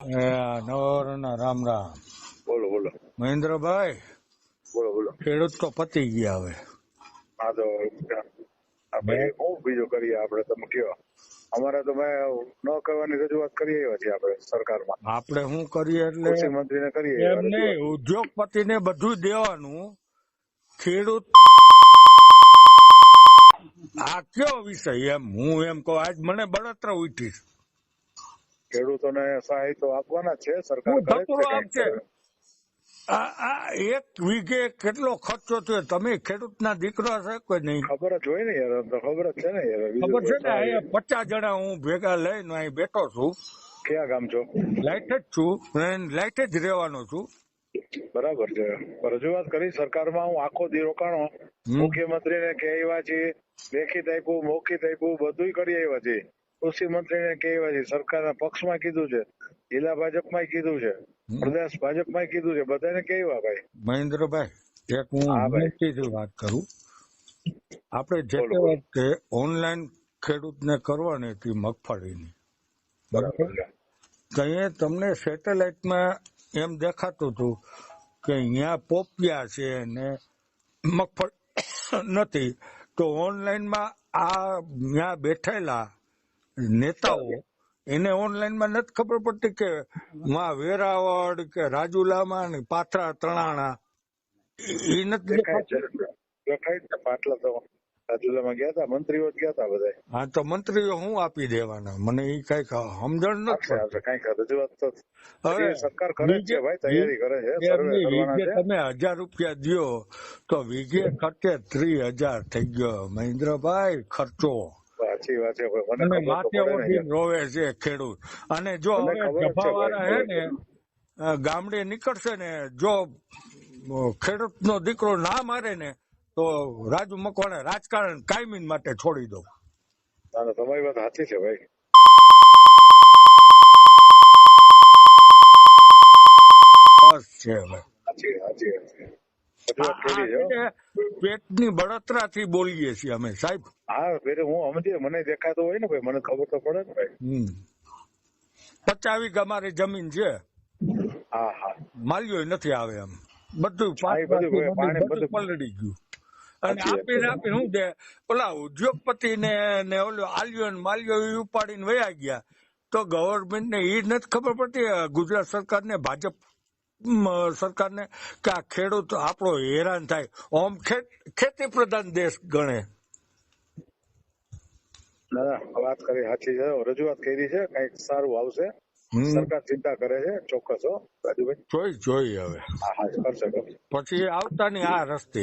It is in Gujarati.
નવરના રામ રામ. બોલો બોલો મહેન્દ્રભાઈ, બોલો બોલો. ખેડૂત તો પતી ગયા હવે. હા તો આપણે શું બીજું કરીએ આપણે, તમે કયો. અમારે તો મેં ન કરવાની રજૂઆત કરી આવ્યા છીએ આપણે સરકારમાં. આપણે શું કરીએ એટલે કૃષિ મંત્રીને કરીએ એમ એવા નહીં, રજૂઆત. ઉદ્યોગપતિને બધું દેવાનું. ખેડૂત આ કયો વિષય? એમ હું એમ કહું, આજ મને બળતરા ઉઠી. ખેડૂતોને સહાય તો આપવાના જ છે, સરકાર હું કરે જ ધતુરો છે આપશે. કંઈક. આ એક વીઘે કેટલો ખર્ચો થયો? તમે ખેડૂતના દીકરા છે કોઈ નહીં? ખબર જ હોય ને યાર, આમ તો ખબર જ છે ને યાર. બીજું ખબર છે ને, તો અહીંયા 50 જણા હું ભેગા લઈને અહીં બેઠો છું. ક્યાં ગામ છો? લાઈટ જ છું, લાઈટ જ રહેવાનો છું. બરાબર છે. રજૂઆત કરી સરકારમાં. હું આખો દી રોકાણો, મુખ્યમંત્રીને કહી આવ્યા છીએ, લેખિત આપ્યું, મૌખિત આપ્યું, બધું કરી આવ્યા છીએ. કૃષિ મંત્રીને કહી આવ્યા છીએ, સરકારના પક્ષમાં કીધું છે, જિલ્લા ભાજપમાં કીધું છે, પ્રદેશ ભાજપમાં કીધું છે, બધાને કહી આવ્યા ભાઈ. મહેન્દ્રભાઈ, એક હું વિનંતીથી વાત કરું. આપણે જે તે વખતે ઓનલાઈન ખેડૂતને કરવાની હતી મગફળીની, બરાબર, ત્યાં તમને સેટેલાઇટમાં એમ દેખાતું હતું કે અહીંયા પોપિયા છે ને મગફળી નથી. તો ઓનલાઈનમાં આ ત્યાં બેઠેલા નેતાઓ એને ઓનલાઈનમાં નથી ખબર પડતી કે વેરાવળ કે રાજુલામાં ને પાથરા તણાણા એ નથી દેખાતું. દેખાય જ ને. પાટલા તો રાજુલામાં ગયા હતા, મંત્રીઓ જ ગયા હતા બધા. હા, તો મંત્રીઓ હું આપી દેવાના? મને એ કઈક સમજણ નથી. કઈક રજૂઆત તો હવે સરકાર કરે છે ભાઈ, તૈયારી કરે છે, સર્વે કરવાના છે. તમે 1000 રૂપિયા દ્યો તો વીઘે ખર્ચે 30,000 થઈ ગયો મહેન્દ્રભાઈ ખર્ચો. સાચી વાત છે. અને માથે ઓઢીને રોવે છે ખેડૂત. અને જો હવે જફાવાળા હે ને ગામડે નીકળશે ને, જો ખેડૂતનો દીકરો ના મારે ને તો રાજુ મકવાણા રાજકારણ કાયમી માટે છોડી દો. તમારી વાત સાચી છે ભાઈ. બસ છે હવે. પેટની બળતરાથી બોલીએ છીએ અમે સાહેબ. હા, પેલે હું સમજે, મને દેખાતો હોય ને ભાઈ, મને ખબર તો પડે ને ભાઈ. 50 વીઘા મારી જમીન છે. હા હા. માલ્યો નથી આવે એમ, બધું પલળી ગયું. અને આપીને શું દે, ઓલા ઉદ્યોગપતિ ને ઓલો આલ્યો ને માલ્યો ઉપાડીને વયા ગયા. તો ગવર્મેન્ટ ને એ નથી ખબર પડતી, ગુજરાત સરકારને, ભાજપ સરકારને, કે આ ખેડૂત આપણો હેરાન થાય. ઓમ ખેતી પ્રધાન દેશ ગણે. વાત કરી સાચી છે, રજૂઆત કરી છે, કઈક સારું આવશે. સરકાર ચિંતા કરે છે ચોક્કસ. હો રાજુભાઈ, જોઈ હવે હા કરશે. પછી આવતા ની આ રસ્તે